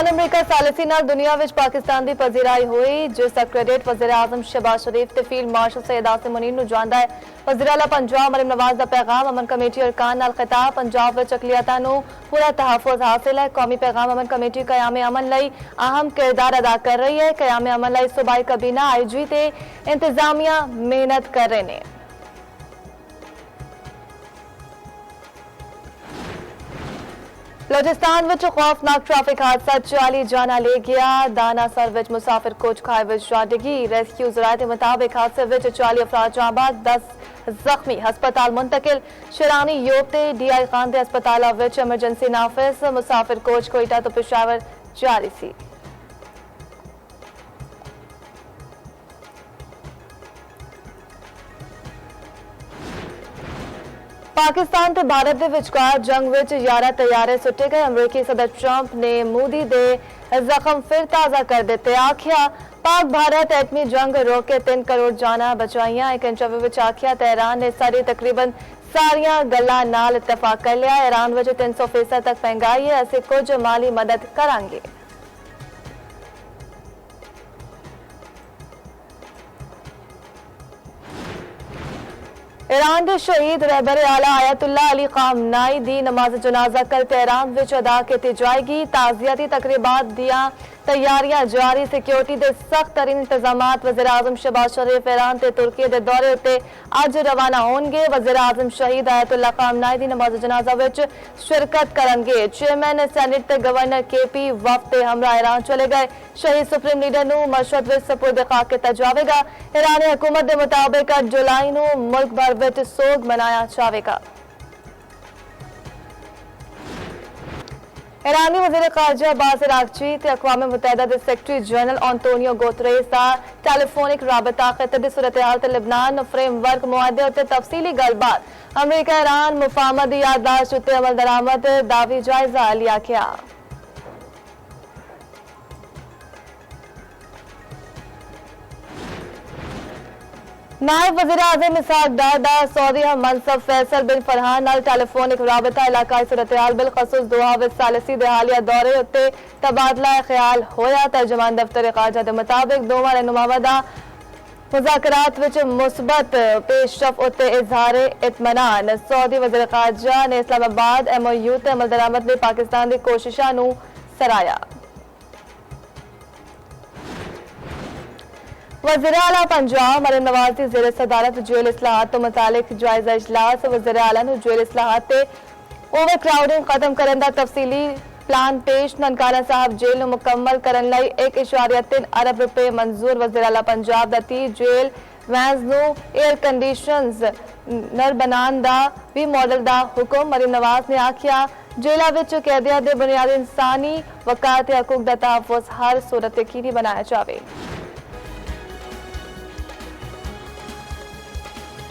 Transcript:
अमरीका सालिसी नाल दुनिया विच पाकिस्तान की पजीराई हुई, जिसका क्रेडिट वज़ीर आज़म शहबाज शरीफ ते फील्ड मार्शल सैयद आसिम मुनीर नूं जांदा है। वज़ीर आला पंजाब मरीम नवाज का पैगाम, अमन कमेटी अरकान नाल खिताब, पंजाब विच अकलियतां नूं पूरा तहफ़ुज़ हासिल है। कौमी पैगाम, अमन कमेटी क़याम अमन लई अहम किरदार अदा कर रही है। क़याम अमन लई सूबाई कबीना, IG ते इंतजामिया मेहनत कर रहे हैं। बलोचिस्तान विच खौफनाक ट्रैफिक हादसा 40 जाना ले गया। दाना सर विच मुसाफिर कोच खाए विच जा डिगी। रेस्क्यू ज़राए के मुताबिक हादसे विच 40 अफराद जांबाज, 10 जख्मी हस्पताल मुंतकिल। शिरानी यूब ते DI खान दे हस्पताल विच एमरजेंसी नाफिज। मुसाफिर कोच कोयटा तो पेशावर जारी सी। पाकिस्तान ते भारत के विचकार जंग विच 11 तैयारे सुटे गए। अमरीकी सदर ट्रंप ने मोदी दे जख्म फिर ताज़ा कर दिते। आखिया पाक भारत एटमी जंग रोके 3 करोड़ जाना बचाइया। एक इंटरव्यू विच आखिया ईरान ने सारी तकरीबन सारिया गल्लां नाल इतफाक कर लिया। ईरान विच 300% तक महंगाई है, असीं कुछ माली मदद करांगे। ईरान के शहीद रहबर आला आयतुल्ला अली खामनाई दी नमाज जनाजा कल तेहरान विच अदा की जाएगी। ताजियाती तकरीबात दियां तैयारियां जारी, सिक्योरिटी के सख्त तरीन इंतजाम। वज़ीर आज़म शहबाज शरीफ ईरान ते तुर्की के दौरे उत्ते अज रवाना होंगे। वज़ीर आज़म शहीद आयतुल्ला खामनाई दी नमाज जनाजा विच शिरकत करेंगे। चेयरमैन सेनेट ते गवर्नर KP वफ्द ते हमरा ईरान चले गए। शहीद सुप्रीम लीडर नूं मशहद विच सपुर्द खाक किया जाएगा। ईरानी हुकूमत के मुताबिक 8 जुलाई नूं मुल्क भर विच सोग मनाया जाएगा। ईरानी वज़ीर ख़ारजा अब्बास अराग़ची ते अक़वाम मुत्तहिदा के सेक्रेटरी जनरल एंटोनियो गुतरेस का टेलीफोनिक राबता खिते की सूरत हाल ते लिबनान फ्रेमवर्क मुआहदे उत्ते तफसीली गलबात। अमरीका ईरान मुफाहमत की याददाश्त उत्ते अमल दरामद दावी जायजा लिया गया। नायब वज़ीर आज़म इसहाक डार दा सऊदी हम मनसब फैसल बिन फरहान नाल टेलीफोनिक राबता इलाकाई सूरत हाल बिलखसूस दोहा विच सालिसी दे हालिया दौरे उत्ते तबादला ख्याल होया। तर्जमान दफ्तर ख़ारजा के मुताबिक दोवां रहनुमावां दा मुज़ाकरात विच मुस्बत पेशरफ उत्ते इजहार इत्मीनान। सऊदी वज़ीर ख़ारजा ने इस्लामाबाद MOU ते अमल दरामद ने पाकिस्तान की कोशिशों नूं सराहया। वज़ीर आला पंजाब मरीम नवाज की ज़ेर सदारत जेल इस्लाहात तो मुतालिक जायजा इजलास। वज़ीर आला नूं जेल इस्लाहात ते ओवर क्राउडिंग खत्म करने का तफसीली प्लान पेश। ननकाना साहब जेल नूं मुकम्मल करने लई 1.3 अरब रुपए मंजूर। वज़ीर आला पंजाब दा 30 जेल वैन्स नूं एयर कंडीशनर बनाने का भी मॉडल का हुक्म। मरीम नवाज ने आखिया जेलों विच कैदियां दे बुनियादी इंसानी वकार ते हकूक दा तहफ़्फ़ुज़ हर सूरत यकीनी बनाया जाए।